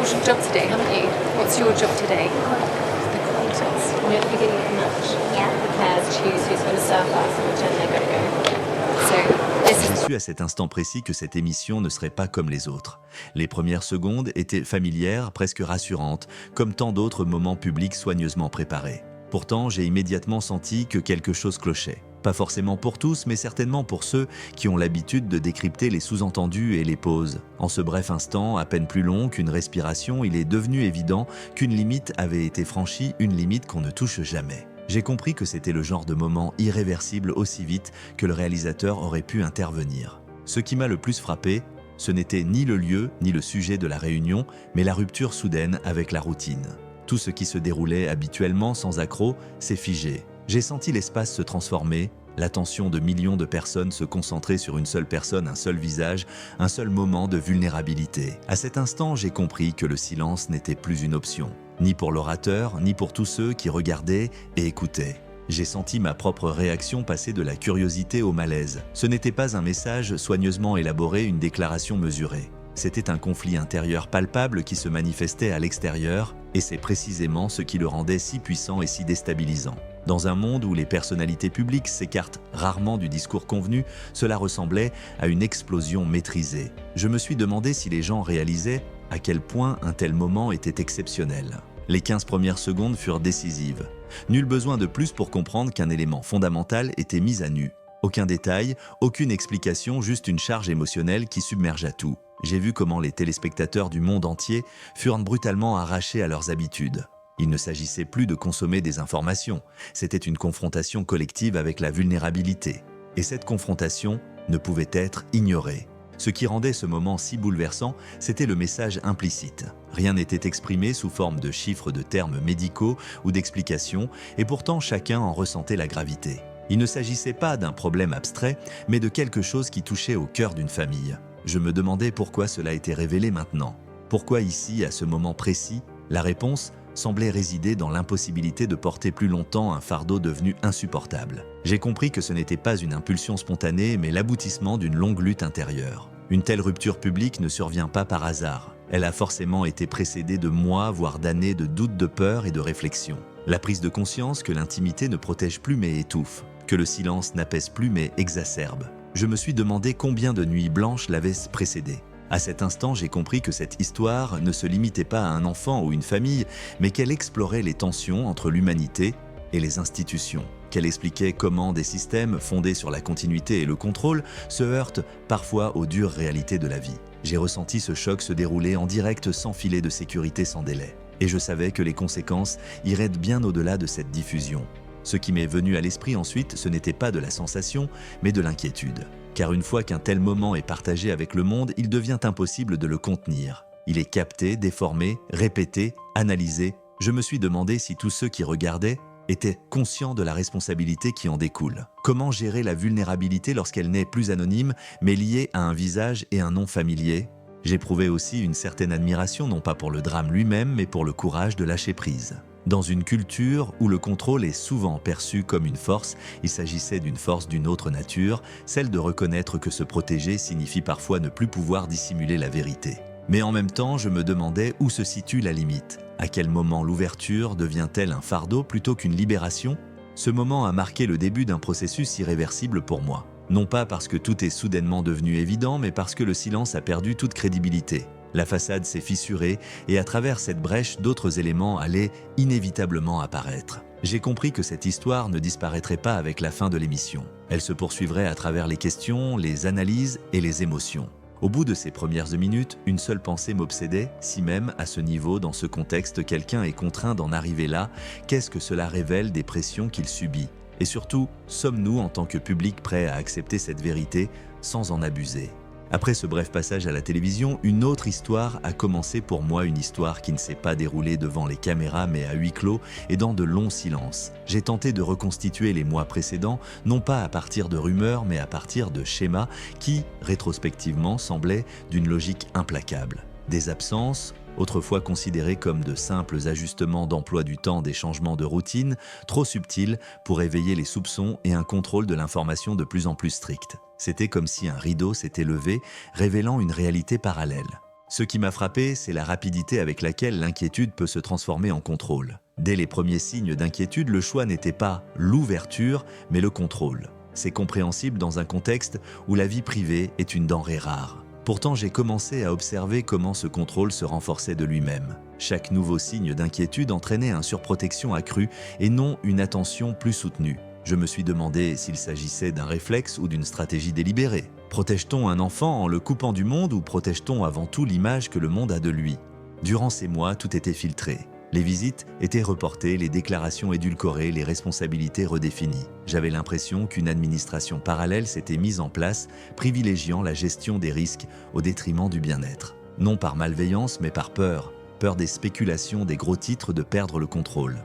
important job today, haven't you? What's your job today? The contest. We're at the beginning of the match. Yeah. The pairs choose who's going to serve us and which end they're going to go. So, this J'ai is su à cet instant précis que cette émission ne serait pas comme les autres. Les premières secondes étaient familières, presque rassurantes, comme tant d'autres moments publics soigneusement préparés. Pourtant, j'ai immédiatement senti que quelque chose clochait. Pas forcément pour tous, mais certainement pour ceux qui ont l'habitude de décrypter les sous-entendus et les pauses. En ce bref instant, à peine plus long qu'une respiration, il est devenu évident qu'une limite avait été franchie, une limite qu'on ne touche jamais. J'ai compris que c'était le genre de moment irréversible aussi vite que le réalisateur aurait pu intervenir. Ce qui m'a le plus frappé, ce n'était ni le lieu ni le sujet de la réunion, mais la rupture soudaine avec la routine. Tout ce qui se déroulait habituellement sans accroc s'est figé. J'ai senti l'espace se transformer, l'attention de millions de personnes se concentrer sur une seule personne, un seul visage, un seul moment de vulnérabilité. À cet instant, j'ai compris que le silence n'était plus une option, ni pour l'orateur, ni pour tous ceux qui regardaient et écoutaient. J'ai senti ma propre réaction passer de la curiosité au malaise. Ce n'était pas un message soigneusement élaboré, une déclaration mesurée. C'était un conflit intérieur palpable qui se manifestait à l'extérieur, et c'est précisément ce qui le rendait si puissant et si déstabilisant. Dans un monde où les personnalités publiques s'écartent rarement du discours convenu, cela ressemblait à une explosion maîtrisée. Je me suis demandé si les gens réalisaient à quel point un tel moment était exceptionnel. Les 15 premières secondes furent décisives. Nul besoin de plus pour comprendre qu'un élément fondamental était mis à nu. Aucun détail, aucune explication, juste une charge émotionnelle qui submergea tout. J'ai vu comment les téléspectateurs du monde entier furent brutalement arrachés à leurs habitudes. Il ne s'agissait plus de consommer des informations, c'était une confrontation collective avec la vulnérabilité. Et cette confrontation ne pouvait être ignorée. Ce qui rendait ce moment si bouleversant, c'était le message implicite. Rien n'était exprimé sous forme de chiffres, de termes médicaux ou d'explications, et pourtant chacun en ressentait la gravité. Il ne s'agissait pas d'un problème abstrait, mais de quelque chose qui touchait au cœur d'une famille. Je me demandais pourquoi cela était révélé maintenant. Pourquoi ici, à ce moment précis? La réponse semblait résider dans l'impossibilité de porter plus longtemps un fardeau devenu insupportable. J'ai compris que ce n'était pas une impulsion spontanée, mais l'aboutissement d'une longue lutte intérieure. Une telle rupture publique ne survient pas par hasard. Elle a forcément été précédée de mois, voire d'années de doutes, de peur et de réflexion. La prise de conscience que l'intimité ne protège plus mais étouffe, que le silence n'apaise plus mais exacerbe. Je me suis demandé combien de nuits blanches l'avaient précédée. À cet instant, j'ai compris que cette histoire ne se limitait pas à un enfant ou une famille, mais qu'elle explorait les tensions entre l'humanité et les institutions, qu'elle expliquait comment des systèmes fondés sur la continuité et le contrôle se heurtent parfois aux dures réalités de la vie. J'ai ressenti ce choc se dérouler en direct sans filet de sécurité, sans délai. Et je savais que les conséquences iraient bien au-delà de cette diffusion. Ce qui m'est venu à l'esprit ensuite, ce n'était pas de la sensation, mais de l'inquiétude. Car une fois qu'un tel moment est partagé avec le monde, il devient impossible de le contenir. Il est capté, déformé, répété, analysé. Je me suis demandé si tous ceux qui regardaient étaient conscients de la responsabilité qui en découle. Comment gérer la vulnérabilité lorsqu'elle n'est plus anonyme, mais liée à un visage et un nom familier? J'éprouvais aussi une certaine admiration, non pas pour le drame lui-même, mais pour le courage de lâcher prise. Dans une culture où le contrôle est souvent perçu comme une force, il s'agissait d'une force d'une autre nature, celle de reconnaître que se protéger signifie parfois ne plus pouvoir dissimuler la vérité. Mais en même temps, je me demandais où se situe la limite. À quel moment l'ouverture devient-elle un fardeau plutôt qu'une libération? Ce moment a marqué le début d'un processus irréversible pour moi. Non pas parce que tout est soudainement devenu évident, mais parce que le silence a perdu toute crédibilité. La façade s'est fissurée et à travers cette brèche, d'autres éléments allaient inévitablement apparaître. J'ai compris que cette histoire ne disparaîtrait pas avec la fin de l'émission. Elle se poursuivrait à travers les questions, les analyses et les émotions. Au bout de ces premières minutes, une seule pensée m'obsédait, si même à ce niveau, dans ce contexte, quelqu'un est contraint d'en arriver là, qu'est-ce que cela révèle des pressions qu'il subit? Et surtout, sommes-nous en tant que public prêts à accepter cette vérité sans en abuser? Après ce bref passage à la télévision, une autre histoire a commencé pour moi, une histoire qui ne s'est pas déroulée devant les caméras mais à huis clos et dans de longs silences. J'ai tenté de reconstituer les mois précédents, non pas à partir de rumeurs mais à partir de schémas qui, rétrospectivement, semblaient d'une logique implacable. Des absences, autrefois considérés comme de simples ajustements d'emploi du temps, des changements de routine, trop subtils pour éveiller les soupçons et un contrôle de l'information de plus en plus strict. C'était comme si un rideau s'était levé, révélant une réalité parallèle. Ce qui m'a frappé, c'est la rapidité avec laquelle l'inquiétude peut se transformer en contrôle. Dès les premiers signes d'inquiétude, le choix n'était pas l'ouverture, mais le contrôle. C'est compréhensible dans un contexte où la vie privée est une denrée rare. Pourtant, j'ai commencé à observer comment ce contrôle se renforçait de lui-même. Chaque nouveau signe d'inquiétude entraînait une surprotection accrue et non une attention plus soutenue. Je me suis demandé s'il s'agissait d'un réflexe ou d'une stratégie délibérée. Protège-t-on un enfant en le coupant du monde ou protège-t-on avant tout l'image que le monde a de lui? Durant ces mois, tout était filtré. Les visites étaient reportées, les déclarations édulcorées, les responsabilités redéfinies. J'avais l'impression qu'une administration parallèle s'était mise en place, privilégiant la gestion des risques au détriment du bien-être. Non par malveillance, mais par peur. Peur des spéculations, des gros titres, de perdre le contrôle.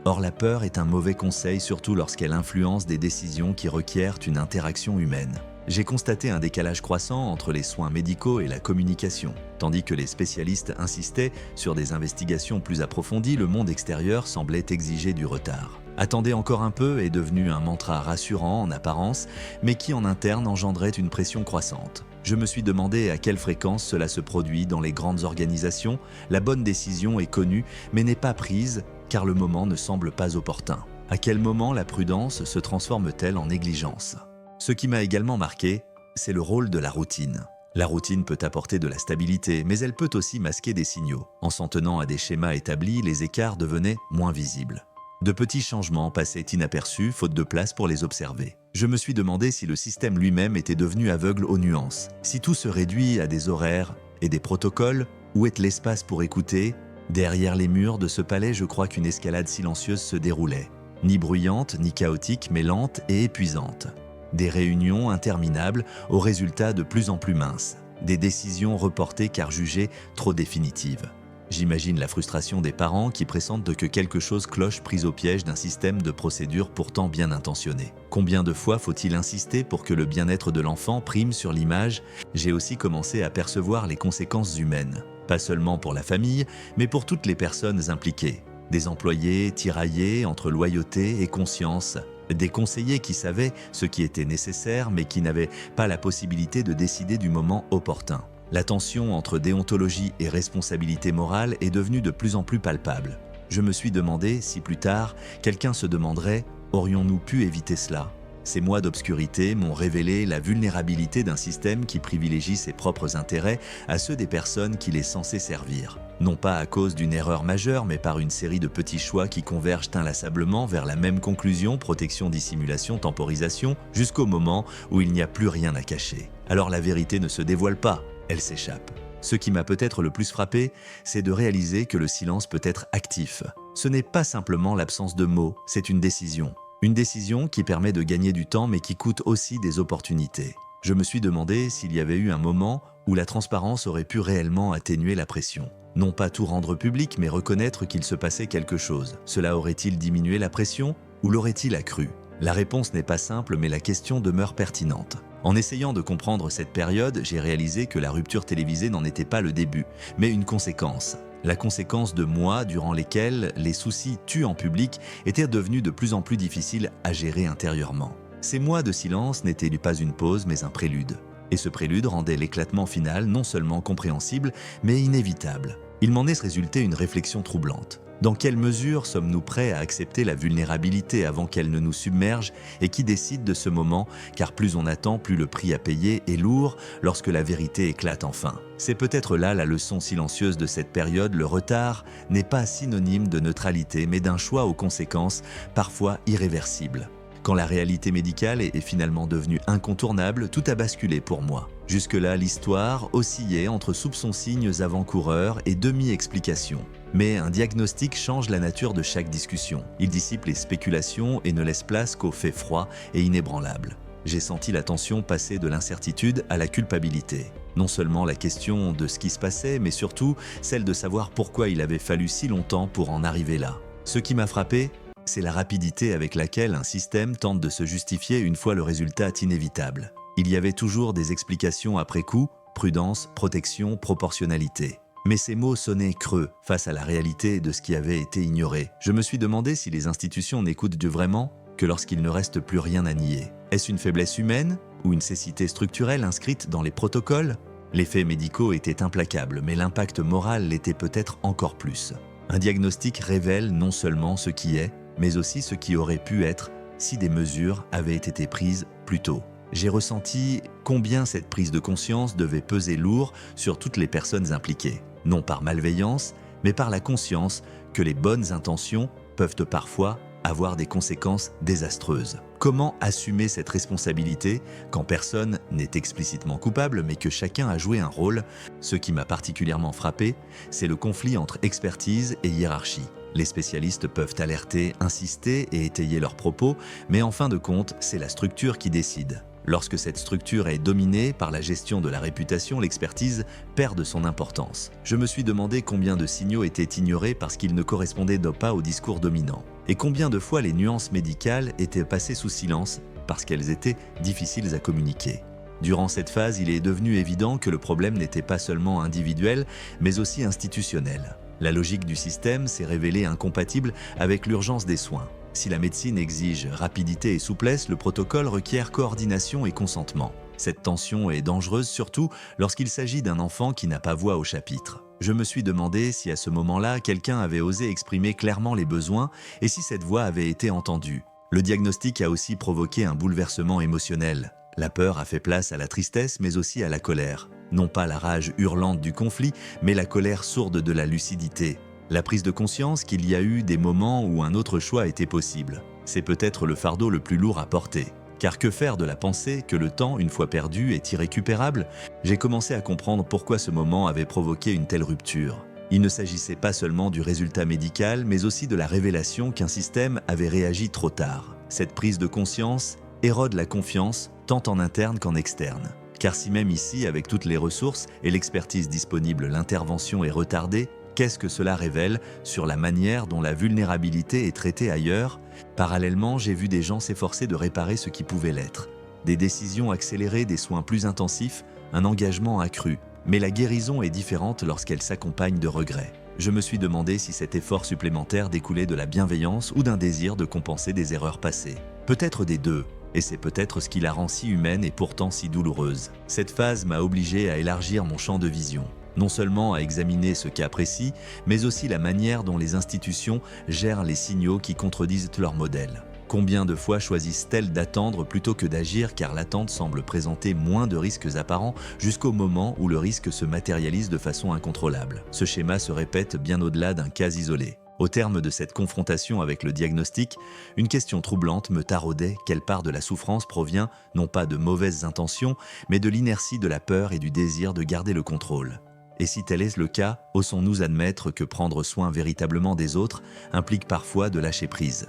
Or, la peur est un mauvais conseil, surtout lorsqu'elle influence des décisions qui requièrent une interaction humaine. J'ai constaté un décalage croissant entre les soins médicaux et la communication. Tandis que les spécialistes insistaient sur des investigations plus approfondies, le monde extérieur semblait exiger du retard. Attendez encore un peu est devenu un mantra rassurant en apparence, mais qui en interne engendrait une pression croissante. Je me suis demandé à quelle fréquence cela se produit dans les grandes organisations. La bonne décision est connue, mais n'est pas prise car le moment ne semble pas opportun. À quel moment la prudence se transforme-t-elle en négligence ? Ce qui m'a également marqué, c'est le rôle de la routine. La routine peut apporter de la stabilité, mais elle peut aussi masquer des signaux. En s'en tenant à des schémas établis, les écarts devenaient moins visibles. De petits changements passaient inaperçus, faute de place pour les observer. Je me suis demandé si le système lui-même était devenu aveugle aux nuances. Si tout se réduit à des horaires et des protocoles, où est l'espace pour écouter ? Derrière les murs de ce palais, je crois qu'une escalade silencieuse se déroulait. Ni bruyante, ni chaotique, mais lente et épuisante. Des réunions interminables aux résultats de plus en plus minces. Des décisions reportées car jugées trop définitives. J'imagine la frustration des parents qui pressentent que quelque chose cloche prise au piège d'un système de procédures pourtant bien intentionné. Combien de fois faut-il insister pour que le bien-être de l'enfant prime sur l'image? J'ai aussi commencé à percevoir les conséquences humaines. Pas seulement pour la famille, mais pour toutes les personnes impliquées. Des employés tiraillés entre loyauté et conscience. Des conseillers qui savaient ce qui était nécessaire, mais qui n'avaient pas la possibilité de décider du moment opportun. La tension entre déontologie et responsabilité morale est devenue de plus en plus palpable. Je me suis demandé si plus tard, quelqu'un se demanderait « Aurions-nous pu éviter cela ?» Ces mois d'obscurité m'ont révélé la vulnérabilité d'un système qui privilégie ses propres intérêts à ceux des personnes qu'il est censé servir. Non pas à cause d'une erreur majeure, mais par une série de petits choix qui convergent inlassablement vers la même conclusion, protection, dissimulation, temporisation, jusqu'au moment où il n'y a plus rien à cacher. Alors la vérité ne se dévoile pas, elle s'échappe. Ce qui m'a peut-être le plus frappé, c'est de réaliser que le silence peut être actif. Ce n'est pas simplement l'absence de mots, c'est une décision. Une décision qui permet de gagner du temps mais qui coûte aussi des opportunités. Je me suis demandé s'il y avait eu un moment où la transparence aurait pu réellement atténuer la pression. Non pas tout rendre public, mais reconnaître qu'il se passait quelque chose. Cela aurait-il diminué la pression ou l'aurait-il accrue? La réponse n'est pas simple, mais la question demeure pertinente. En essayant de comprendre cette période, j'ai réalisé que la rupture télévisée n'en était pas le début, mais une conséquence. La conséquence de mois durant lesquels les soucis tus en public étaient devenus de plus en plus difficiles à gérer intérieurement. Ces mois de silence n'étaient pas une pause, mais un prélude. Et ce prélude rendait l'éclatement final non seulement compréhensible, mais inévitable. Il m'en est résulté une réflexion troublante. Dans quelle mesure sommes-nous prêts à accepter la vulnérabilité avant qu'elle ne nous submerge et qui décide de ce moment, car plus on attend, plus le prix à payer est lourd lorsque la vérité éclate enfin. C'est peut-être là la leçon silencieuse de cette période, le retard n'est pas synonyme de neutralité mais d'un choix aux conséquences parfois irréversibles. Quand la réalité médicale est finalement devenue incontournable, tout a basculé pour moi. Jusque-là, l'histoire oscillait entre soupçons-signes avant-coureurs et demi-explications. Mais un diagnostic change la nature de chaque discussion. Il dissipe les spéculations et ne laisse place qu'aux faits froids et inébranlables. J'ai senti la tension passer de l'incertitude à la culpabilité. Non seulement la question de ce qui se passait, mais surtout celle de savoir pourquoi il avait fallu si longtemps pour en arriver là. Ce qui m'a frappé, c'est la rapidité avec laquelle un système tente de se justifier une fois le résultat inévitable. Il y avait toujours des explications après coup, prudence, protection, proportionnalité. Mais ces mots sonnaient creux face à la réalité de ce qui avait été ignoré. Je me suis demandé si les institutions n'écoutent vraiment que lorsqu'il ne reste plus rien à nier. Est-ce une faiblesse humaine ou une cécité structurelle inscrite dans les protocoles ? Les faits médicaux étaient implacables, mais l'impact moral l'était peut-être encore plus. Un diagnostic révèle non seulement ce qui est, mais aussi ce qui aurait pu être si des mesures avaient été prises plus tôt. J'ai ressenti combien cette prise de conscience devait peser lourd sur toutes les personnes impliquées, non par malveillance, mais par la conscience que les bonnes intentions peuvent parfois avoir des conséquences désastreuses. Comment assumer cette responsabilité quand personne n'est explicitement coupable mais que chacun a joué un rôle? Ce qui m'a particulièrement frappé, c'est le conflit entre expertise et hiérarchie. Les spécialistes peuvent alerter, insister et étayer leurs propos, mais en fin de compte, c'est la structure qui décide. Lorsque cette structure est dominée par la gestion de la réputation, l'expertise perd de son importance. Je me suis demandé combien de signaux étaient ignorés parce qu'ils ne correspondaient pas au discours dominant. Et combien de fois les nuances médicales étaient passées sous silence parce qu'elles étaient difficiles à communiquer. Durant cette phase, il est devenu évident que le problème n'était pas seulement individuel, mais aussi institutionnel. La logique du système s'est révélée incompatible avec l'urgence des soins. Si la médecine exige rapidité et souplesse, le protocole requiert coordination et consentement. Cette tension est dangereuse surtout lorsqu'il s'agit d'un enfant qui n'a pas voix au chapitre. Je me suis demandé si à ce moment-là, quelqu'un avait osé exprimer clairement les besoins et si cette voix avait été entendue. Le diagnostic a aussi provoqué un bouleversement émotionnel. La peur a fait place à la tristesse mais aussi à la colère. Non pas la rage hurlante du conflit, mais la colère sourde de la lucidité. La prise de conscience qu'il y a eu des moments où un autre choix était possible. C'est peut-être le fardeau le plus lourd à porter. Car que faire de la pensée que le temps, une fois perdu, est irrécupérable? J'ai commencé à comprendre pourquoi ce moment avait provoqué une telle rupture. Il ne s'agissait pas seulement du résultat médical, mais aussi de la révélation qu'un système avait réagi trop tard. Cette prise de conscience érode la confiance, tant en interne qu'en externe. Car si même ici, avec toutes les ressources et l'expertise disponible, l'intervention est retardée, qu'est-ce que cela révèle sur la manière dont la vulnérabilité est traitée ailleurs? Parallèlement, j'ai vu des gens s'efforcer de réparer ce qui pouvait l'être. Des décisions accélérées, des soins plus intensifs, un engagement accru. Mais la guérison est différente lorsqu'elle s'accompagne de regrets. Je me suis demandé si cet effort supplémentaire découlait de la bienveillance ou d'un désir de compenser des erreurs passées. Peut-être des deux. Et c'est peut-être ce qui la rend si humaine et pourtant si douloureuse. Cette phase m'a obligé à élargir mon champ de vision. Non seulement à examiner ce cas précis, mais aussi la manière dont les institutions gèrent les signaux qui contredisent leur modèle. Combien de fois choisissent-elles d'attendre plutôt que d'agir car l'attente semble présenter moins de risques apparents jusqu'au moment où le risque se matérialise de façon incontrôlable. Ce schéma se répète bien au-delà d'un cas isolé. Au terme de cette confrontation avec le diagnostic, une question troublante me taraudait: quelle part de la souffrance provient non pas de mauvaises intentions, mais de l'inertie de la peur et du désir de garder le contrôle. Et si tel est le cas, osons-nous admettre que prendre soin véritablement des autres implique parfois de lâcher prise?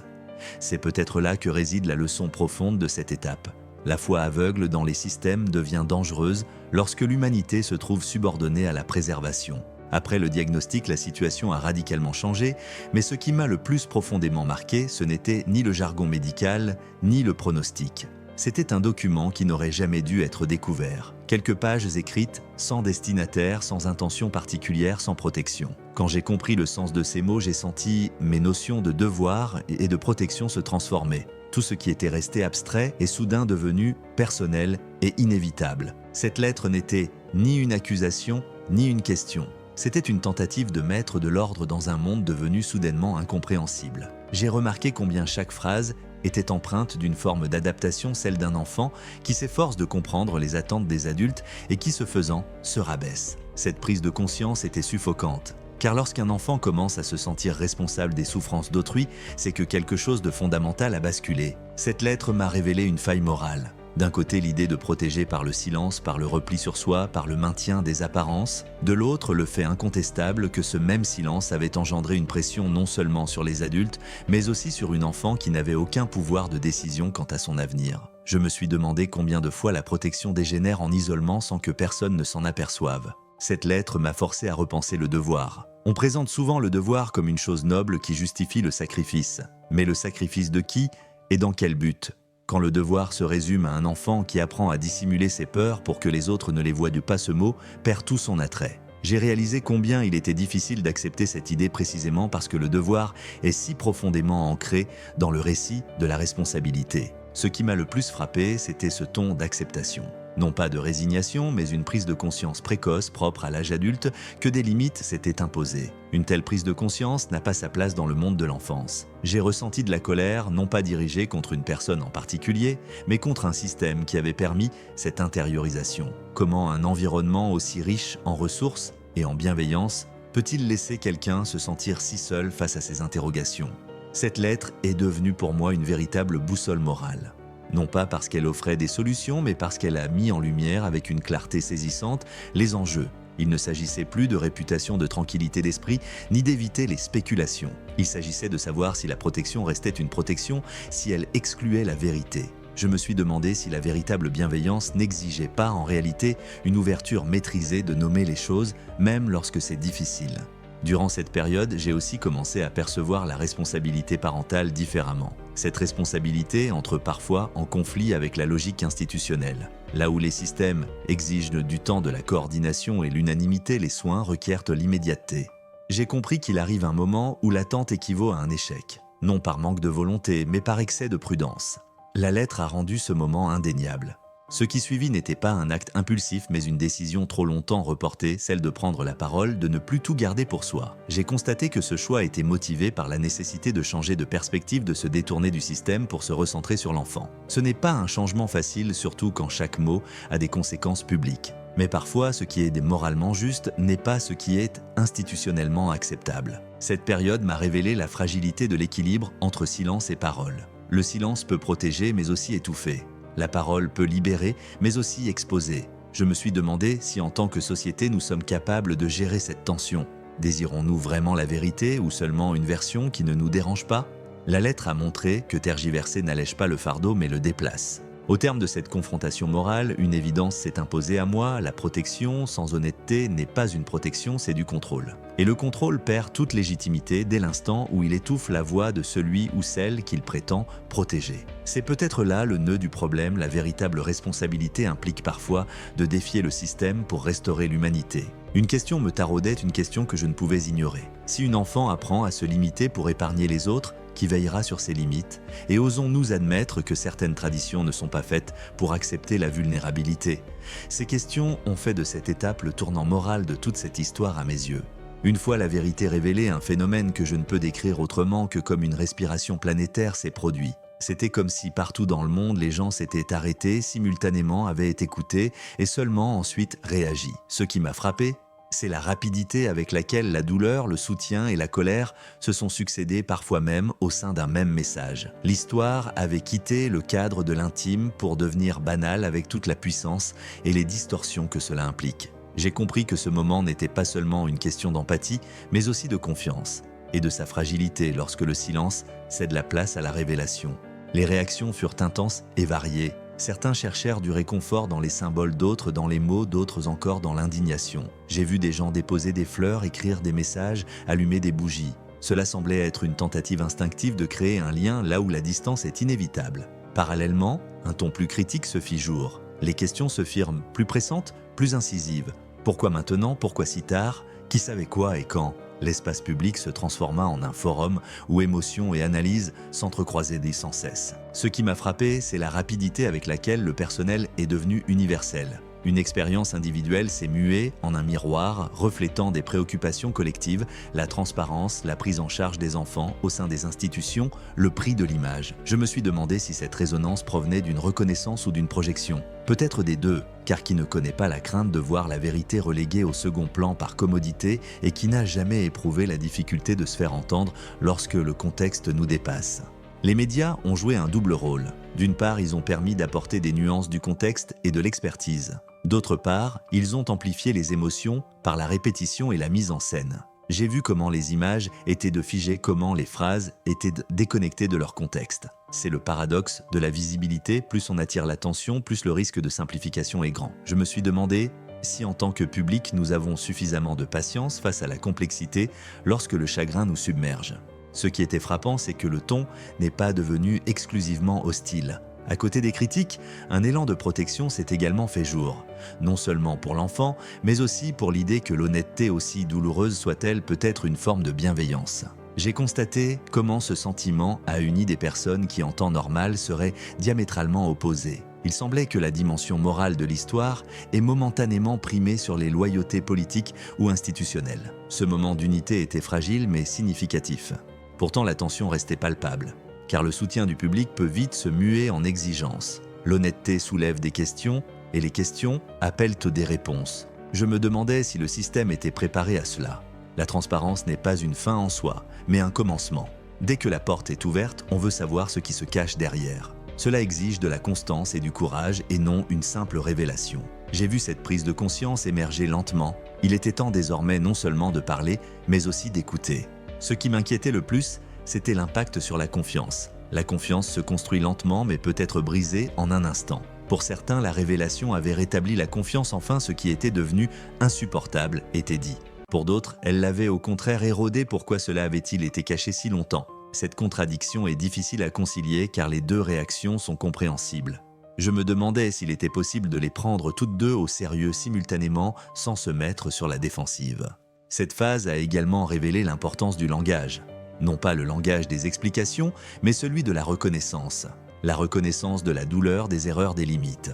C'est peut-être là que réside la leçon profonde de cette étape. La foi aveugle dans les systèmes devient dangereuse lorsque l'humanité se trouve subordonnée à la préservation. Après le diagnostic, la situation a radicalement changé, mais ce qui m'a le plus profondément marqué, ce n'était ni le jargon médical, ni le pronostic. C'était un document qui n'aurait jamais dû être découvert. Quelques pages écrites, sans destinataire, sans intention particulière, sans protection. Quand j'ai compris le sens de ces mots, j'ai senti mes notions de devoir et de protection se transformer. Tout ce qui était resté abstrait est soudain devenu personnel et inévitable. Cette lettre n'était ni une accusation, ni une question. C'était une tentative de mettre de l'ordre dans un monde devenu soudainement incompréhensible. J'ai remarqué combien chaque phrase était empreinte d'une forme d'adaptation, celle d'un enfant qui s'efforce de comprendre les attentes des adultes et qui, ce faisant, se rabaisse. Cette prise de conscience était suffocante, car lorsqu'un enfant commence à se sentir responsable des souffrances d'autrui, c'est que quelque chose de fondamental a basculé. Cette lettre m'a révélé une faille morale. D'un côté, l'idée de protéger par le silence, par le repli sur soi, par le maintien des apparences. De l'autre, le fait incontestable que ce même silence avait engendré une pression non seulement sur les adultes, mais aussi sur une enfant qui n'avait aucun pouvoir de décision quant à son avenir. Je me suis demandé combien de fois la protection dégénère en isolement sans que personne ne s'en aperçoive. Cette lettre m'a forcé à repenser le devoir. On présente souvent le devoir comme une chose noble qui justifie le sacrifice. Mais le sacrifice de qui et dans quel but ? Quand le devoir se résume à un enfant qui apprend à dissimuler ses peurs pour que les autres ne les voient pas, ce mot perd tout son attrait. J'ai réalisé combien il était difficile d'accepter cette idée précisément parce que le devoir est si profondément ancré dans le récit de la responsabilité. Ce qui m'a le plus frappé, c'était ce ton d'acceptation. Non pas de résignation, mais une prise de conscience précoce propre à l'âge adulte que des limites s'étaient imposées. Une telle prise de conscience n'a pas sa place dans le monde de l'enfance. J'ai ressenti de la colère, non pas dirigée contre une personne en particulier, mais contre un système qui avait permis cette intériorisation. Comment un environnement aussi riche en ressources et en bienveillance peut-il laisser quelqu'un se sentir si seul face à ces interrogations ? Cette lettre est devenue pour moi une véritable boussole morale. Non pas parce qu'elle offrait des solutions, mais parce qu'elle a mis en lumière avec une clarté saisissante les enjeux. Il ne s'agissait plus de réputation de tranquillité d'esprit, ni d'éviter les spéculations. Il s'agissait de savoir si la protection restait une protection, si elle excluait la vérité. Je me suis demandé si la véritable bienveillance n'exigeait pas en réalité une ouverture maîtrisée de nommer les choses, même lorsque c'est difficile. Durant cette période, j'ai aussi commencé à percevoir la responsabilité parentale différemment. Cette responsabilité entre parfois en conflit avec la logique institutionnelle. Là où les systèmes exigent du temps, de la coordination et l'unanimité, les soins requièrent l'immédiateté. J'ai compris qu'il arrive un moment où l'attente équivaut à un échec. Non par manque de volonté, mais par excès de prudence. La lettre a rendu ce moment indéniable. Ce qui suivit n'était pas un acte impulsif, mais une décision trop longtemps reportée, celle de prendre la parole, de ne plus tout garder pour soi. J'ai constaté que ce choix était motivé par la nécessité de changer de perspective, de se détourner du système pour se recentrer sur l'enfant. Ce n'est pas un changement facile, surtout quand chaque mot a des conséquences publiques. Mais parfois, ce qui est moralement juste n'est pas ce qui est institutionnellement acceptable. Cette période m'a révélé la fragilité de l'équilibre entre silence et parole. Le silence peut protéger, mais aussi étouffer. La parole peut libérer, mais aussi exposer. Je me suis demandé si en tant que société nous sommes capables de gérer cette tension. Désirons-nous vraiment la vérité ou seulement une version qui ne nous dérange pas ? La lettre a montré que tergiverser n'allège pas le fardeau mais le déplace. Au terme de cette confrontation morale, une évidence s'est imposée à moi, la protection sans honnêteté n'est pas une protection, c'est du contrôle. Et le contrôle perd toute légitimité dès l'instant où il étouffe la voix de celui ou celle qu'il prétend protéger. C'est peut-être là le nœud du problème, la véritable responsabilité implique parfois de défier le système pour restaurer l'humanité. Une question me taraudait, une question que je ne pouvais ignorer. Si une enfant apprend à se limiter pour épargner les autres, qui veillera sur ses limites, et osons-nous admettre que certaines traditions ne sont pas faites pour accepter la vulnérabilité. Ces questions ont fait de cette étape le tournant moral de toute cette histoire à mes yeux. Une fois la vérité révélée, un phénomène que je ne peux décrire autrement que comme une respiration planétaire s'est produit. C'était comme si partout dans le monde, les gens s'étaient arrêtés, simultanément avaient été écoutés et seulement ensuite réagi. Ce qui m'a frappé, c'est la rapidité avec laquelle la douleur, le soutien et la colère se sont succédés parfois même au sein d'un même message. L'histoire avait quitté le cadre de l'intime pour devenir banale avec toute la puissance et les distorsions que cela implique. J'ai compris que ce moment n'était pas seulement une question d'empathie, mais aussi de confiance et de sa fragilité lorsque le silence cède la place à la révélation. Les réactions furent intenses et variées. Certains cherchèrent du réconfort dans les symboles, d'autres dans les mots, d'autres encore dans l'indignation. J'ai vu des gens déposer des fleurs, écrire des messages, allumer des bougies. Cela semblait être une tentative instinctive de créer un lien là où la distance est inévitable. Parallèlement, un ton plus critique se fit jour. Les questions se firent plus pressantes, plus incisives. Pourquoi maintenant? Pourquoi si tard? Qui savait quoi et quand? L'espace public se transforma en un forum où émotions et analyses s'entrecroisaient sans cesse. Ce qui m'a frappé, c'est la rapidité avec laquelle le personnel est devenu universel. Une expérience individuelle s'est muée en un miroir reflétant des préoccupations collectives, la transparence, la prise en charge des enfants au sein des institutions, le prix de l'image. Je me suis demandé si cette résonance provenait d'une reconnaissance ou d'une projection. Peut-être des deux, car qui ne connaît pas la crainte de voir la vérité reléguée au second plan par commodité et qui n'a jamais éprouvé la difficulté de se faire entendre lorsque le contexte nous dépasse. Les médias ont joué un double rôle. D'une part, ils ont permis d'apporter des nuances du contexte et de l'expertise. D'autre part, ils ont amplifié les émotions par la répétition et la mise en scène. J'ai vu comment les images étaient de figées, comment les phrases étaient déconnectées de leur contexte. C'est le paradoxe de la visibilité, plus on attire l'attention, plus le risque de simplification est grand. Je me suis demandé si en tant que public nous avons suffisamment de patience face à la complexité lorsque le chagrin nous submerge. Ce qui était frappant, c'est que le ton n'est pas devenu exclusivement hostile. À côté des critiques, un élan de protection s'est également fait jour. Non seulement pour l'enfant, mais aussi pour l'idée que l'honnêteté, aussi douloureuse soit-elle, peut être une forme de bienveillance. J'ai constaté comment ce sentiment a uni des personnes qui en temps normal seraient diamétralement opposées. Il semblait que la dimension morale de l'histoire est momentanément primée sur les loyautés politiques ou institutionnelles. Ce moment d'unité était fragile mais significatif. Pourtant, la tension restait palpable, car le soutien du public peut vite se muer en exigence. L'honnêteté soulève des questions, et les questions appellent des réponses. Je me demandais si le système était préparé à cela. La transparence n'est pas une fin en soi, mais un commencement. Dès que la porte est ouverte, on veut savoir ce qui se cache derrière. Cela exige de la constance et du courage et non une simple révélation. J'ai vu cette prise de conscience émerger lentement. Il était temps désormais non seulement de parler, mais aussi d'écouter. Ce qui m'inquiétait le plus, c'était l'impact sur la confiance. La confiance se construit lentement mais peut être brisée en un instant. Pour certains, la révélation avait rétabli la confiance, enfin ce qui était devenu insupportable était dit. Pour d'autres, elle l'avait au contraire érodé. Pourquoi cela avait-il été caché si longtemps ? Cette contradiction est difficile à concilier car les deux réactions sont compréhensibles. Je me demandais s'il était possible de les prendre toutes deux au sérieux simultanément sans se mettre sur la défensive. Cette phase a également révélé l'importance du langage. Non pas le langage des explications, mais celui de la reconnaissance. La reconnaissance de la douleur, des erreurs, des limites.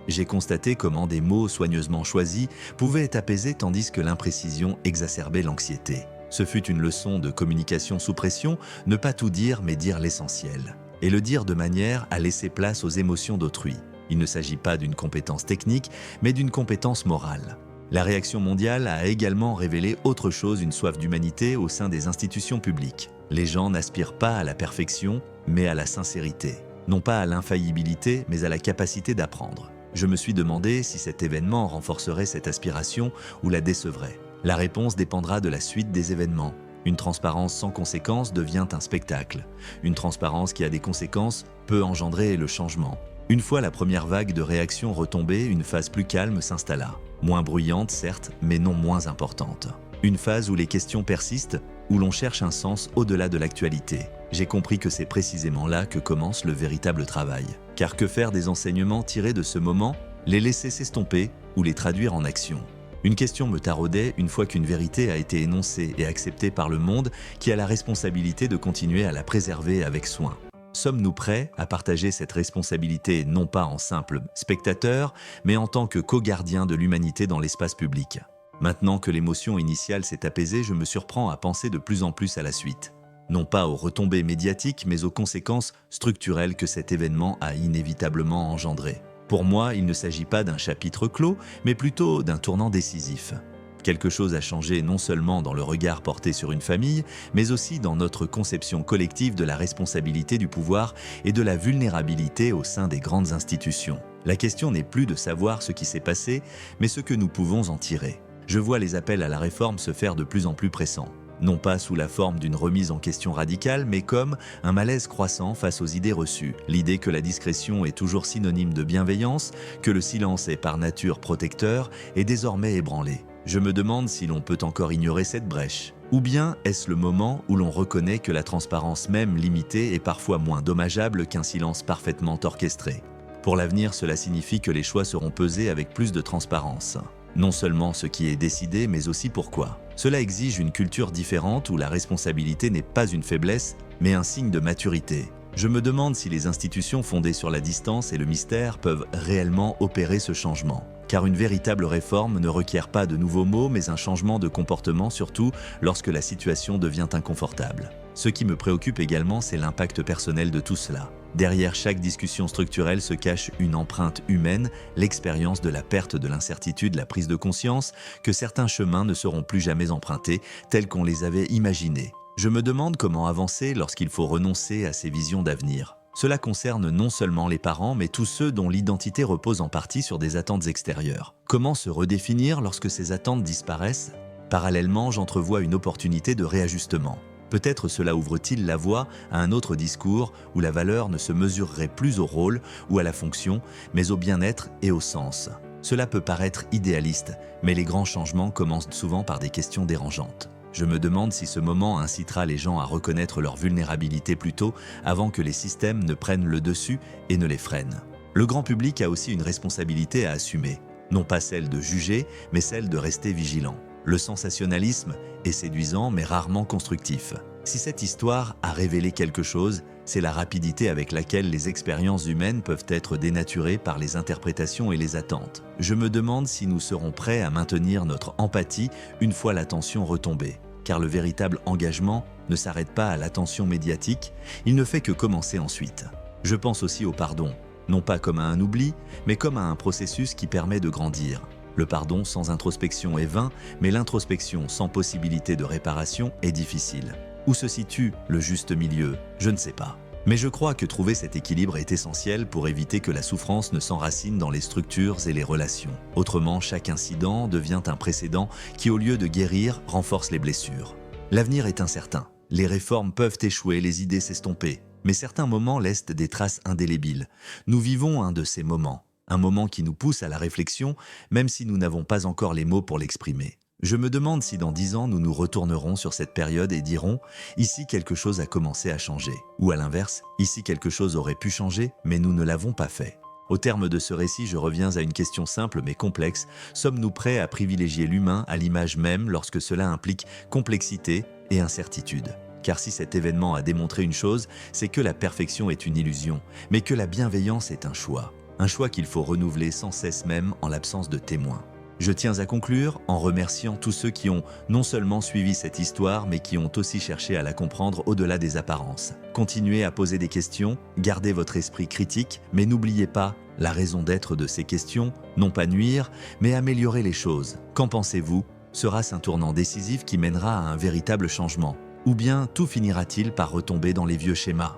J'ai constaté comment des mots soigneusement choisis pouvaient apaiser tandis que l'imprécision exacerbait l'anxiété. Ce fut une leçon de communication sous pression, ne pas tout dire mais dire l'essentiel. Et le dire de manière à laisser place aux émotions d'autrui. Il ne s'agit pas d'une compétence technique, mais d'une compétence morale. La réaction mondiale a également révélé autre chose, une soif d'humanité au sein des institutions publiques. Les gens n'aspirent pas à la perfection, mais à la sincérité. Non pas à l'infaillibilité, mais à la capacité d'apprendre. Je me suis demandé si cet événement renforcerait cette aspiration ou la décevrait. La réponse dépendra de la suite des événements. Une transparence sans conséquence devient un spectacle. Une transparence qui a des conséquences peut engendrer le changement. Une fois la première vague de réactions retombée, une phase plus calme s'installa. Moins bruyante, certes, mais non moins importante. Une phase où les questions persistent, où l'on cherche un sens au-delà de l'actualité. J'ai compris que c'est précisément là que commence le véritable travail. Car que faire des enseignements tirés de ce moment? Les laisser s'estomper ou les traduire en action? Une question me taraudait une fois qu'une vérité a été énoncée et acceptée par le monde qui a la responsabilité de continuer à la préserver avec soin. Sommes-nous prêts à partager cette responsabilité non pas en simple spectateur, mais en tant que co-gardien de l'humanité dans l'espace public? Maintenant que l'émotion initiale s'est apaisée, je me surprends à penser de plus en plus à la suite. Non pas aux retombées médiatiques, mais aux conséquences structurelles que cet événement a inévitablement engendrées. Pour moi, il ne s'agit pas d'un chapitre clos, mais plutôt d'un tournant décisif. Quelque chose a changé non seulement dans le regard porté sur une famille, mais aussi dans notre conception collective de la responsabilité du pouvoir et de la vulnérabilité au sein des grandes institutions. La question n'est plus de savoir ce qui s'est passé, mais ce que nous pouvons en tirer. Je vois les appels à la réforme se faire de plus en plus pressants. Non pas sous la forme d'une remise en question radicale, mais comme un malaise croissant face aux idées reçues. L'idée que la discrétion est toujours synonyme de bienveillance, que le silence est par nature protecteur, est désormais ébranlée. Je me demande si l'on peut encore ignorer cette brèche. Ou bien est-ce le moment où l'on reconnaît que la transparence même limitée est parfois moins dommageable qu'un silence parfaitement orchestré? Pour l'avenir, cela signifie que les choix seront pesés avec plus de transparence. Non seulement ce qui est décidé, mais aussi pourquoi. Cela exige une culture différente où la responsabilité n'est pas une faiblesse, mais un signe de maturité. Je me demande si les institutions fondées sur la distance et le mystère peuvent réellement opérer ce changement. Car une véritable réforme ne requiert pas de nouveaux mots, mais un changement de comportement, surtout lorsque la situation devient inconfortable. Ce qui me préoccupe également, c'est l'impact personnel de tout cela. Derrière chaque discussion structurelle se cache une empreinte humaine, l'expérience de la perte de l'incertitude, la prise de conscience que certains chemins ne seront plus jamais empruntés tels qu'on les avait imaginés. Je me demande comment avancer lorsqu'il faut renoncer à ces visions d'avenir. Cela concerne non seulement les parents, mais tous ceux dont l'identité repose en partie sur des attentes extérieures. Comment se redéfinir lorsque ces attentes disparaissent? Parallèlement, j'entrevois une opportunité de réajustement. Peut-être cela ouvre-t-il la voie à un autre discours où la valeur ne se mesurerait plus au rôle ou à la fonction, mais au bien-être et au sens. Cela peut paraître idéaliste, mais les grands changements commencent souvent par des questions dérangeantes. Je me demande si ce moment incitera les gens à reconnaître leur vulnérabilité plus tôt avant que les systèmes ne prennent le dessus et ne les freinent. Le grand public a aussi une responsabilité à assumer, non pas celle de juger, mais celle de rester vigilant. Le sensationnalisme est séduisant mais rarement constructif. Si cette histoire a révélé quelque chose, c'est la rapidité avec laquelle les expériences humaines peuvent être dénaturées par les interprétations et les attentes. Je me demande si nous serons prêts à maintenir notre empathie une fois l'attention retombée. Car le véritable engagement ne s'arrête pas à l'attention médiatique, il ne fait que commencer ensuite. Je pense aussi au pardon, non pas comme à un oubli, mais comme à un processus qui permet de grandir. Le pardon sans introspection est vain, mais l'introspection sans possibilité de réparation est difficile. Où se situe le juste milieu? Je ne sais pas. Mais je crois que trouver cet équilibre est essentiel pour éviter que la souffrance ne s'enracine dans les structures et les relations. Autrement, chaque incident devient un précédent qui, au lieu de guérir, renforce les blessures. L'avenir est incertain. Les réformes peuvent échouer, les idées s'estomper. Mais certains moments laissent des traces indélébiles. Nous vivons un de ces moments. Un moment qui nous pousse à la réflexion, même si nous n'avons pas encore les mots pour l'exprimer. Je me demande si dans 10 ans, nous nous retournerons sur cette période et dirons « ici quelque chose a commencé à changer » ou à l'inverse « ici quelque chose aurait pu changer, mais nous ne l'avons pas fait ». Au terme de ce récit, je reviens à une question simple mais complexe. Sommes-nous prêts à privilégier l'humain à l'image même lorsque cela implique complexité et incertitude ? Car si cet événement a démontré une chose, c'est que la perfection est une illusion, mais que la bienveillance est un choix. Un choix qu'il faut renouveler sans cesse même en l'absence de témoins. Je tiens à conclure en remerciant tous ceux qui ont non seulement suivi cette histoire, mais qui ont aussi cherché à la comprendre au-delà des apparences. Continuez à poser des questions, gardez votre esprit critique, mais n'oubliez pas la raison d'être de ces questions, non pas nuire, mais améliorer les choses. Qu'en pensez-vous? Sera-ce un tournant décisif qui mènera à un véritable changement? Ou bien tout finira-t-il par retomber dans les vieux schémas?